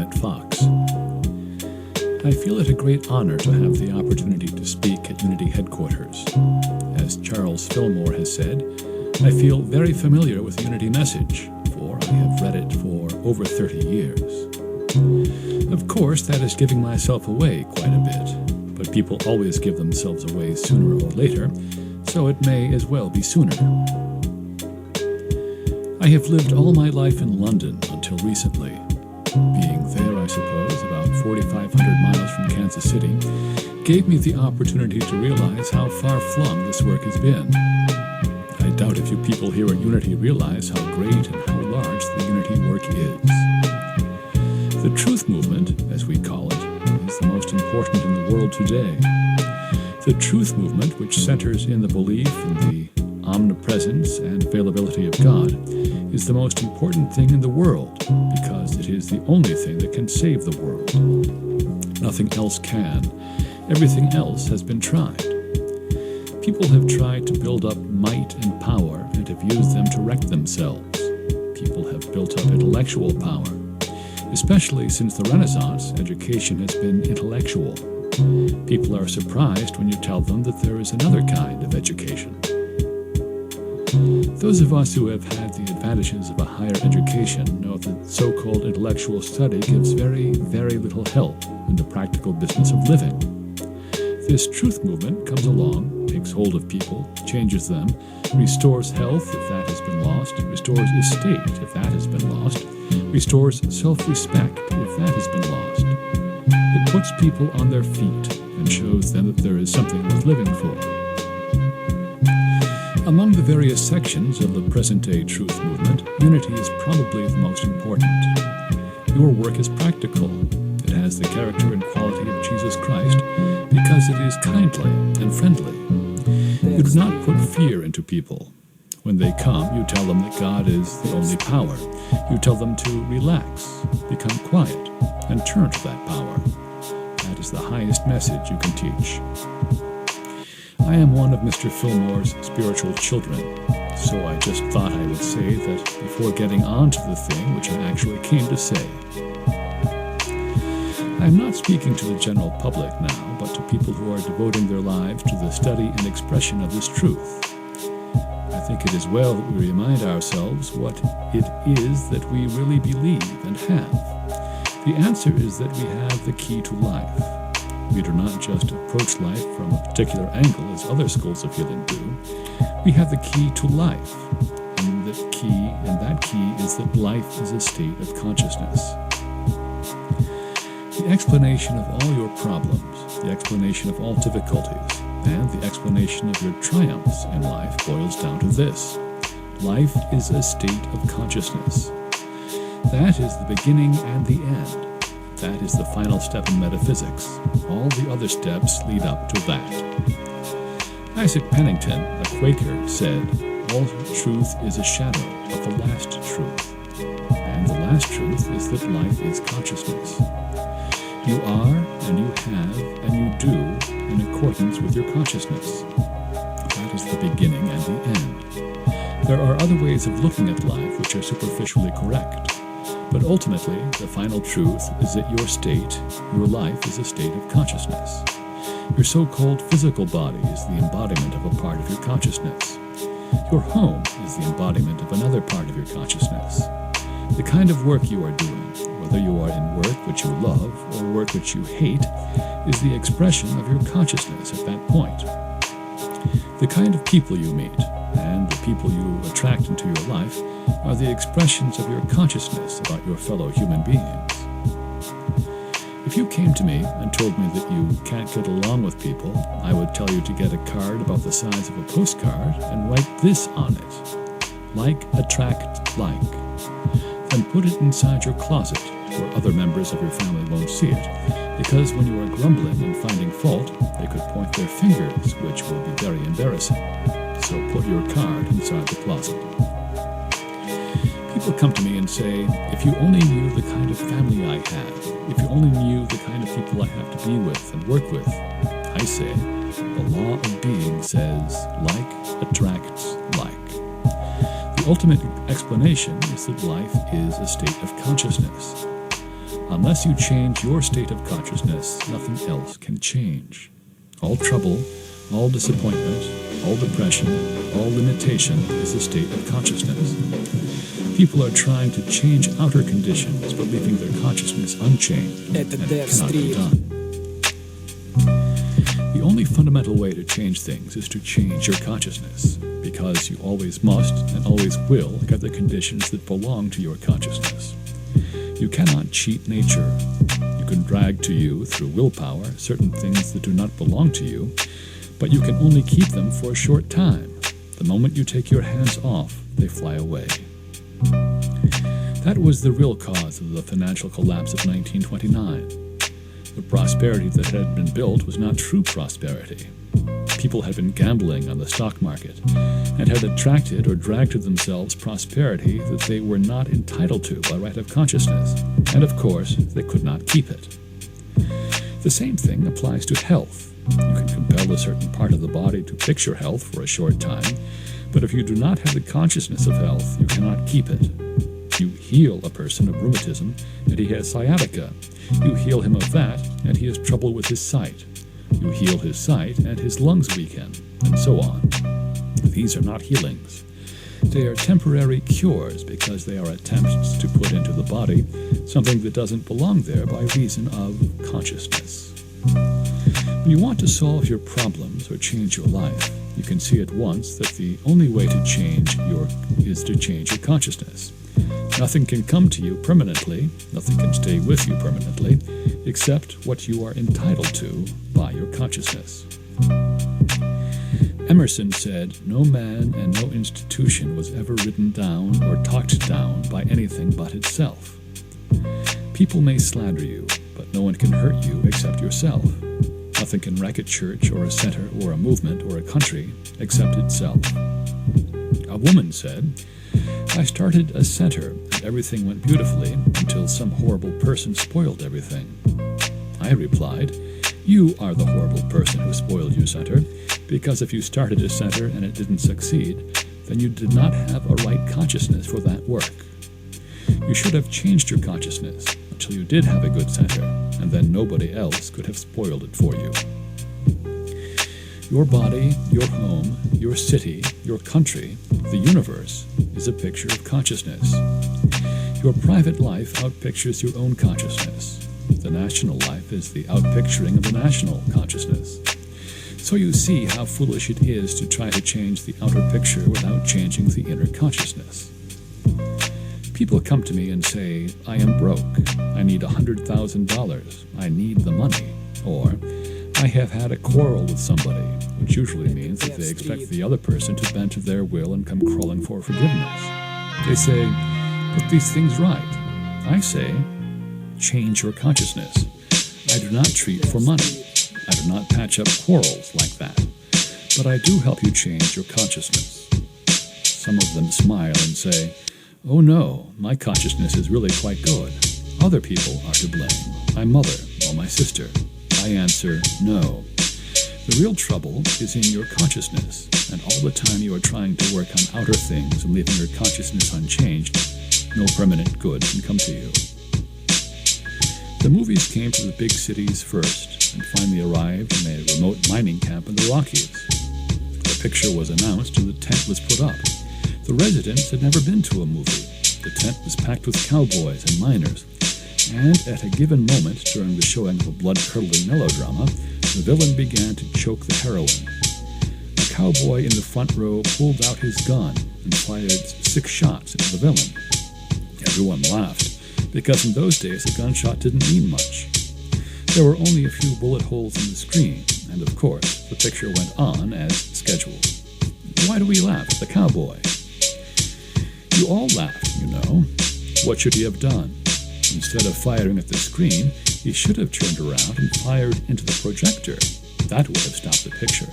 Emmet Fox. I feel it a great honor to have the opportunity to speak at Unity headquarters. As Charles Fillmore has said, I feel very familiar with the Unity message, for I have read it for over 30 years. Of course, that is giving myself away quite a bit, but people always give themselves away sooner or later, so it may as well be sooner. I have lived all my life in London until recently. Being there, I suppose, about 4,500 miles from Kansas City, gave me the opportunity to realize how far-flung this work has been. I doubt if you people here at Unity realize how great and how large the Unity work is. The truth movement, as we call it, is the most important in the world today. The truth movement, which centers in the belief in the omnipresence and availability of God, is the most important thing in the world because it is the only thing that can save the world. Nothing else can. Everything else has been tried. People have tried to build up might and power and have used them to wreck themselves. People have built up intellectual power. Especially since the Renaissance, education has been intellectual. People are surprised when you tell them that there is another kind of education. Those of us who have had the advantages of a higher education know that so-called intellectual study gives very, very little help in the practical business of living. This truth movement comes along, takes hold of people, changes them, restores health if that has been lost, restores estate if that has been lost, restores self-respect if that has been lost. It puts people on their feet and shows them that there is something worth living for. Among the various sections of the present-day truth movement, Unity is probably the most important. Your work is practical. It has the character and quality of Jesus Christ because it is kindly and friendly. You do not put fear into people. When they come, you tell them that God is the only power. You tell them to relax, become quiet, and turn to that power. That is the highest message you can teach. I am one of Mr. Fillmore's spiritual children, so I just thought I would say that before getting on to the thing which I actually came to say. I am not speaking to the general public now, but to people who are devoting their lives to the study and expression of this truth. I think it is well that we remind ourselves what it is that we really believe and have. The answer is that we have the key to life. We do not just approach life from a particular angle as other schools of healing do. We have the key to life, and that key is that life is a state of consciousness. The explanation of all your problems, the explanation of all difficulties, and the explanation of your triumphs in life boils down to this. Life is a state of consciousness. That is the beginning and the end. That is the final step in metaphysics. All the other steps lead up to that. Isaac Pennington, a Quaker, said, "All truth is a shadow of the last truth." And the last truth is that life is consciousness. You are, and you have, and you do in accordance with your consciousness. That is the beginning and the end. There are other ways of looking at life which are superficially correct. But ultimately, the final truth is that your state, your life, is a state of consciousness. Your so-called physical body is the embodiment of a part of your consciousness. Your home is the embodiment of another part of your consciousness. The kind of work you are doing, whether you are in work which you love or work which you hate, is the expression of your consciousness at that point. The kind of people you meet and the people you attract into your life are the expressions of your consciousness about your fellow human beings. If you came to me and told me that you can't get along with people, I would tell you to get a card about the size of a postcard and write this on it: like attract like. Then put it inside your closet where other members of your family won't see it, because when you are grumbling and finding fault, they could point their fingers, which will be very embarrassing. So put your card inside the closet. People come to me and say, if you only knew the kind of family I have, if you only knew the kind of people I have to be with and work with. I say, the law of being says, like attracts like. The ultimate explanation is that life is a state of consciousness. Unless you change your state of consciousness, nothing else can change. All trouble, all disappointment, all depression, all limitation is a state of consciousness. People are trying to change outer conditions, but leaving their consciousness unchanged, and it cannot be done. The only fundamental way to change things is to change your consciousness, because you always must and always will get the conditions that belong to your consciousness. You cannot cheat nature. You can drag to you, through willpower, certain things that do not belong to you, but you can only keep them for a short time. The moment you take your hands off, they fly away. That was the real cause of the financial collapse of 1929. The prosperity that had been built was not true prosperity. People had been gambling on the stock market and had attracted or dragged to themselves prosperity that they were not entitled to by right of consciousness, and of course, they could not keep it. The same thing applies to health. You can compel a certain part of the body to picture health for a short time, but if you do not have the consciousness of health, you cannot keep it. You heal a person of rheumatism, and he has sciatica. You heal him of that, and he has trouble with his sight. You heal his sight, and his lungs weaken, and so on. These are not healings. They are temporary cures because they are attempts to put into the body something that doesn't belong there by reason of consciousness. When you want to solve your problems or change your life, you can see at once that the only way to change is to change your consciousness. Nothing can come to you permanently, nothing can stay with you permanently, except what you are entitled to by your consciousness. Emerson said, "No man and no institution was ever ridden down or talked down by anything but itself." People may slander you, but no one can hurt you except yourself. Nothing can wreck a church or a center or a movement or a country except itself. A woman said, "I started a center and everything went beautifully until some horrible person spoiled everything." I replied, "You are the horrible person who spoiled your center, because if you started a center and it didn't succeed, then you did not have a right consciousness for that work. You should have changed your consciousness until you did have a good center, and then nobody else could have spoiled it for you." Your body, your home, your city, your country, the universe is a picture of consciousness. Your private life outpictures your own consciousness. The national life is the outpicturing of the national consciousness. So you see how foolish it is to try to change the outer picture without changing the inner consciousness. People come to me and say, "I am broke. I need $100,000. I need the money." Or, "I have had a quarrel with somebody," which usually means that they expect the other person to bend to their will and come crawling for forgiveness. They say, "Put these things right." I say, "Change your consciousness. I do not treat for money. I do not patch up quarrels like that. But I do help you change your consciousness." Some of them smile and say, "Oh no, my consciousness is really quite good. Other people are to blame, my mother or my sister." I answer, "No. The real trouble is in your consciousness, and all the time you are trying to work on outer things and leaving your consciousness unchanged, no permanent good can come to you." The movies came to the big cities first, and finally arrived in a remote mining camp in the Rockies. The picture was announced and the tent was put up. The residents had never been to a movie. The tent was packed with cowboys and miners, and at a given moment during the showing of a blood-curdling melodrama, the villain began to choke the heroine. A cowboy in the front row pulled out his gun and fired 6 shots at the villain. Everyone laughed, because in those days a gunshot didn't mean much. There were only a few bullet holes in the screen, and of course, the picture went on as scheduled. Why do we laugh? The cowboy. You all laughed, you know. What should he have done? Instead of firing at the screen, he should have turned around and fired into the projector. That would have stopped the picture.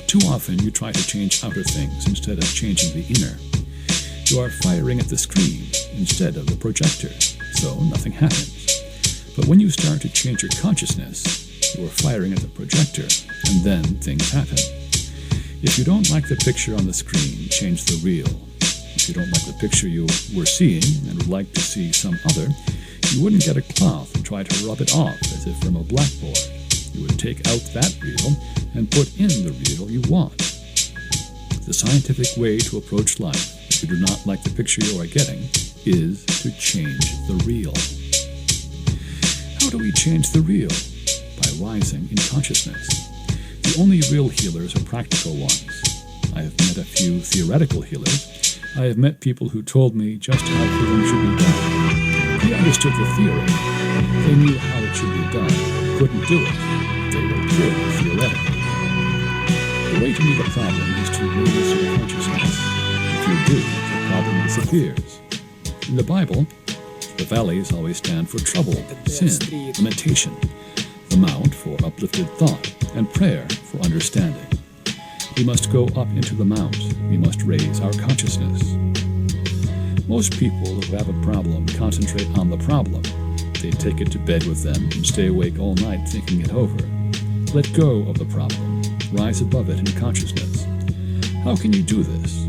Too often you try to change outer things instead of changing the inner. You are firing at the screen instead of the projector, so nothing happens. But when you start to change your consciousness, you are firing at the projector, and then things happen. If you don't like the picture on the screen, change the reel. If you don't like the picture you were seeing and would like to see some other, You wouldn't get a cloth and try to rub it off as if from a blackboard. You would take out that reel and put in the reel you want. The scientific way to approach life, if you do not like the picture you are getting, is to change the reel. How do we change the reel? By rising in consciousness. The only real healers are practical ones. I have met a few theoretical healers. I have met people who told me just how healing should be done. They understood the theory. They knew how it should be done, but couldn't do it. They were purely theoretical. The way to meet a problem is to raise your consciousness. If you do, the problem disappears. In the Bible, the valleys always stand for trouble, sin, limitation. The mount for uplifted thought, and prayer for understanding. We must go up into the mount. We must raise our consciousness. Most people who have a problem concentrate on the problem. They take it to bed with them and stay awake all night thinking it over. Let go of the problem. Rise above it in consciousness. How can you do this?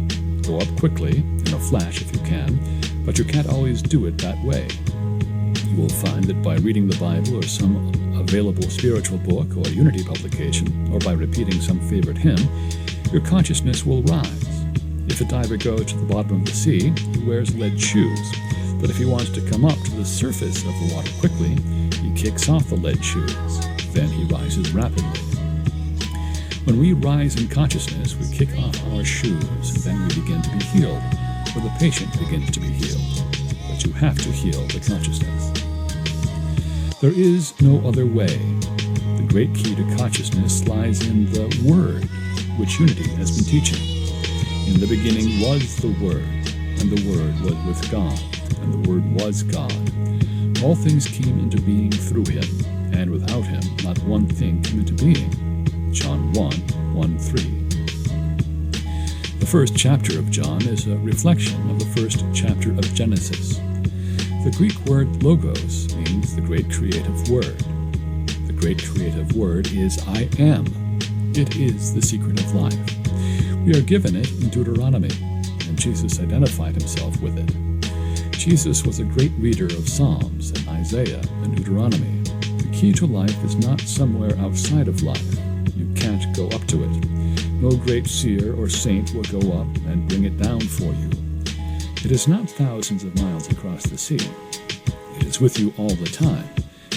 Go up quickly, in a flash if you can, but you can't always do it that way. You will find that by reading the Bible or some available spiritual book or unity publication, or by repeating some favorite hymn, your consciousness will rise. If a diver goes to the bottom of the sea, he wears lead shoes. But if he wants to come up to the surface of the water quickly, he kicks off the lead shoes. Then he rises rapidly. When we rise in consciousness, we kick off our shoes, and then we begin to be healed, or the patient begins to be healed. But you have to heal the consciousness. There is no other way. The great key to consciousness lies in the Word, which Unity has been teaching. In the beginning was the Word, and the Word was with God, and the Word was God. All things came into being through him, and without him not one thing came into being. John 1:1-3. The first chapter of John is a reflection of the first chapter of Genesis. The Greek word logos means the great creative word. The great creative word is I am. It is the secret of life. We are given it in Deuteronomy, and Jesus identified himself with it. Jesus was a great reader of Psalms and Isaiah and Deuteronomy. The key to life is not somewhere outside of life. You can't go up to it. No great seer or saint will go up and bring it down for you. It is not thousands of miles across the sea. It is with you all the time.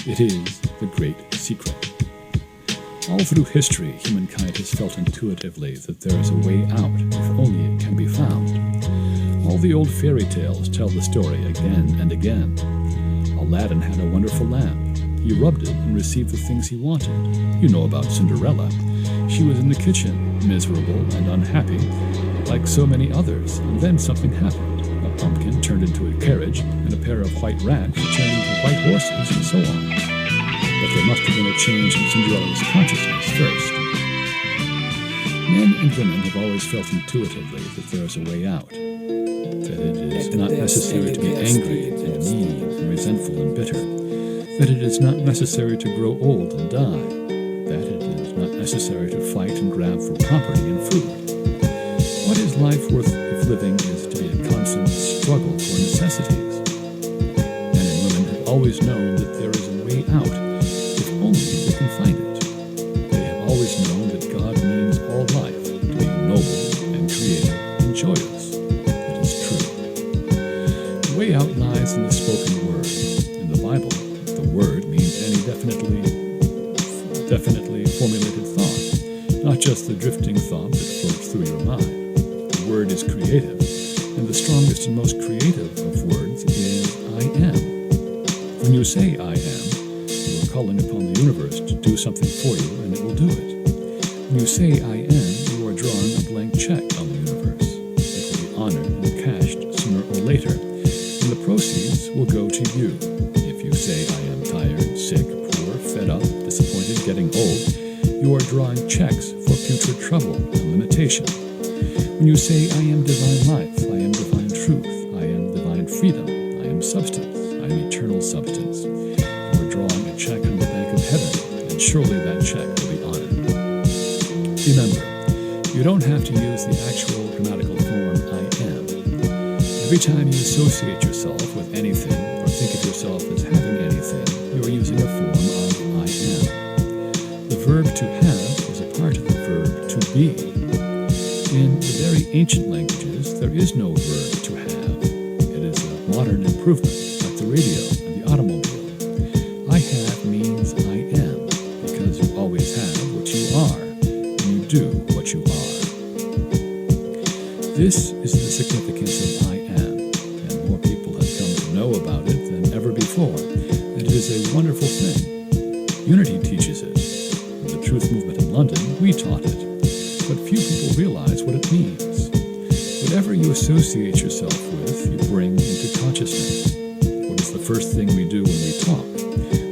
It is the great secret. All through history, humankind has felt intuitively that there is a way out, if only it can be found. All the old fairy tales tell the story again and again. Aladdin had a wonderful lamp. He rubbed it and received the things he wanted. You know about Cinderella. She was in the kitchen, miserable and unhappy, like so many others, and then something happened. A pumpkin turned into a carriage, and a pair of white rats turned into white horses, and so on. But there must have been a change in Cinderella's consciousness first. Men and women have always felt intuitively that there is a way out, that it is not necessary to be angry and mean and resentful and bitter, that it is not necessary to grow old and die, that it is not necessary to fight and grab for property and food. What is life worth if living is to be a constant struggle for necessities? Men and women have always known that there is a way out, if only they can find it. They have always known that God means all life to be noble and creative and joyous. It is true. The way out lies in the spoken word. In the Bible, the word means any definitely formulated thought, not just the drifting thought that floats through your mind. The word is creative, and the strongest and most creative of words is I am. When you say I am, you are calling upon the universe to do something for you, and it will do it. When you say I am, you are drawing a blank check on the universe. It will be honored and cashed sooner or later, and the proceeds will go to you. If you say I am tired, sick, poor, fed up, disappointed, getting old, you are drawing checks for future trouble and limitation. When you say, I am divine life, I am divine truth, I am divine freedom, I am substance, I am eternal substance, you are drawing a check on the bank of heaven, and surely that check will be honored. Remember, you don't have to use the actual grammatical form I am. Every time you associate yourself with anything or think of yourself as having is no verb to have. It is a modern improvement, like the radio and the automobile. I have means I am, because you always have what you are, and you do what you are. This is the significance of I am, and more people have come to know about it than ever before, and it is a wonderful thing. Unity teaches it. In the Truth Movement in London, we taught it, but few people realize what it means. Whatever you associate yourself with, you bring into consciousness. What is the first thing we do when we talk?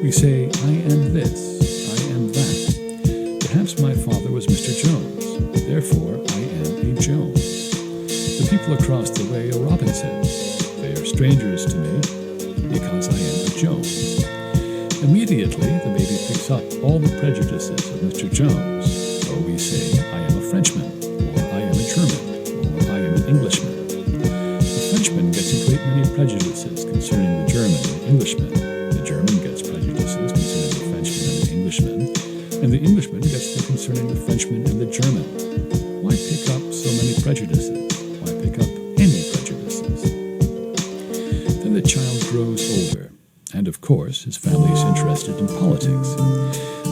We say, I am this, I am that. Perhaps my father was Mr. Jones, therefore I am a Jones. The people across the way are Robinsons. They are strangers to me because I am a Jones. Immediately, the baby picks up all the prejudices of Mr. Jones. So we say, I am a Frenchman, or I am a German, or I am an Englishman. The Frenchman gets a great many prejudices concerning the German and the Englishman. The German gets prejudices concerning the Frenchman and the Englishman, and the Englishman gets them concerning the Frenchman and the German. Why pick up so many prejudices? Why pick up any prejudices? Then the child grows older, and of course his family is interested in politics.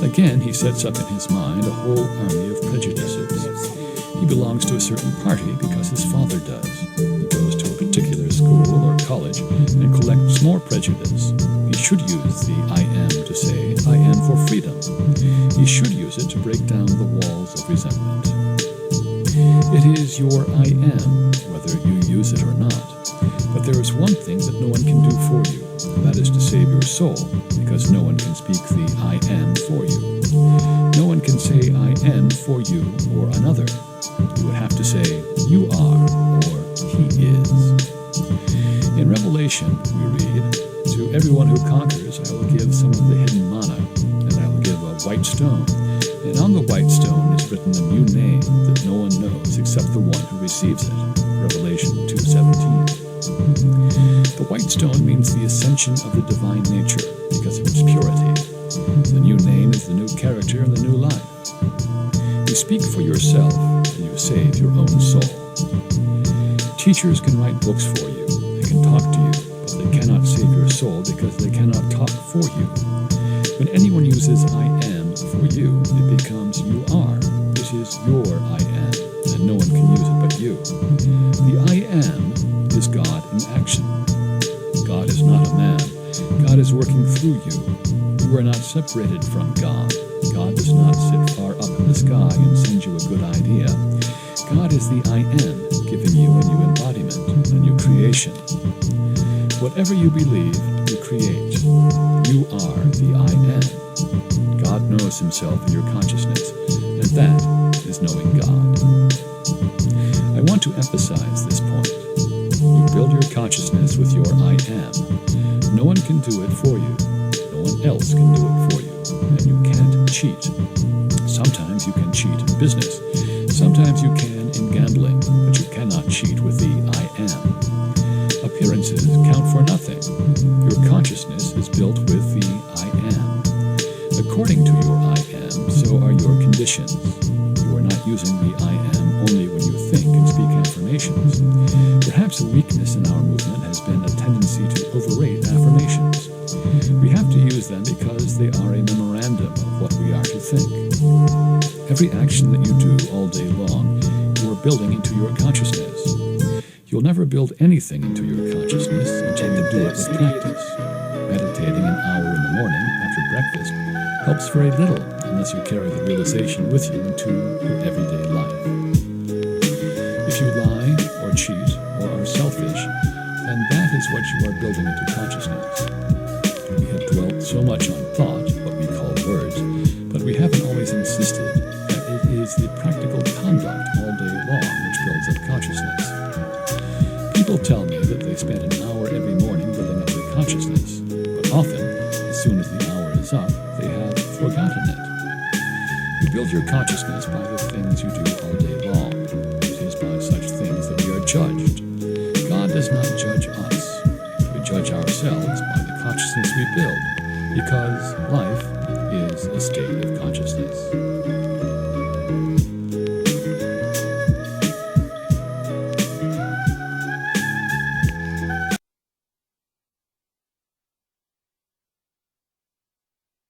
Again, he sets up in his mind a whole army of prejudices. He belongs to a certain party because his father does. He goes to a particular school or college and collects more prejudice. He should use the I am to say, I am for freedom. He should use it to break down the walls of resentment. It is your I am, whether you use it or not. But there is one thing that no one can do for you, and that is to save your soul, because no one can speak the I am for you. No one can say I am for you or another. You would have to say you are or he is. In Revelation, we read, to everyone who conquers I will give some of the hidden manna, and I will give a white stone. And on the white stone is written a new name that no one knows except the one who receives it. Revelation 2:17. The white stone means the ascension of the divine nature because of its purity. The new name is the new character and the new life. You speak for yourself and you save your own soul. Teachers can write books for you. They can talk to you, but they cannot save your soul because they cannot talk for you. When anyone uses I am for you, it becomes you are. It is your I am, and no one can use it but you. The I am is God in action. God is not a man. God is working through you. You are not separated from God. God does not sit far up in the sky and send you a good idea. God is the I am, giving you a new embodiment, a new creation. Whatever you believe, you create. You are the I am. God knows himself in your consciousness, and that is knowing God. I want to emphasize this point. You build your consciousness with your I am. No one can do it for you. No one else can do it for you. And you can't cheat. Sometimes you can cheat in business. Sometimes you can in gambling, but you cannot cheat with the I am. Appearances count for nothing. Your consciousness is built with the I am. According to your I am, so are your conditions. You are not using the I am only when you think and speak affirmations. Perhaps a weakness in our movement has been a tendency to overrate affirmations. We have to use them because they are a memorandum of what we are to think. Every action that you do all day long, you are building into your consciousness. You'll never build anything into your consciousness until you do it with practice. Meditating an hour in the morning after breakfast helps very little unless you carry the realization with you into your everyday life. If you lie or cheat or are selfish, then that is what you are building into consciousness. We have dwelt so much on thought, what we call words, but we haven't always insisted that it is the practical conduct all day long which builds up consciousness. People tell me that they spend an hour every morning building up their consciousness, but often, as soon as the hour is up, they have forgotten it. You build your consciousness by the things you do all day long. It is by such things that we are judged. God does not judge us. We judge ourselves by the consciousness we build, because life is a state of consciousness.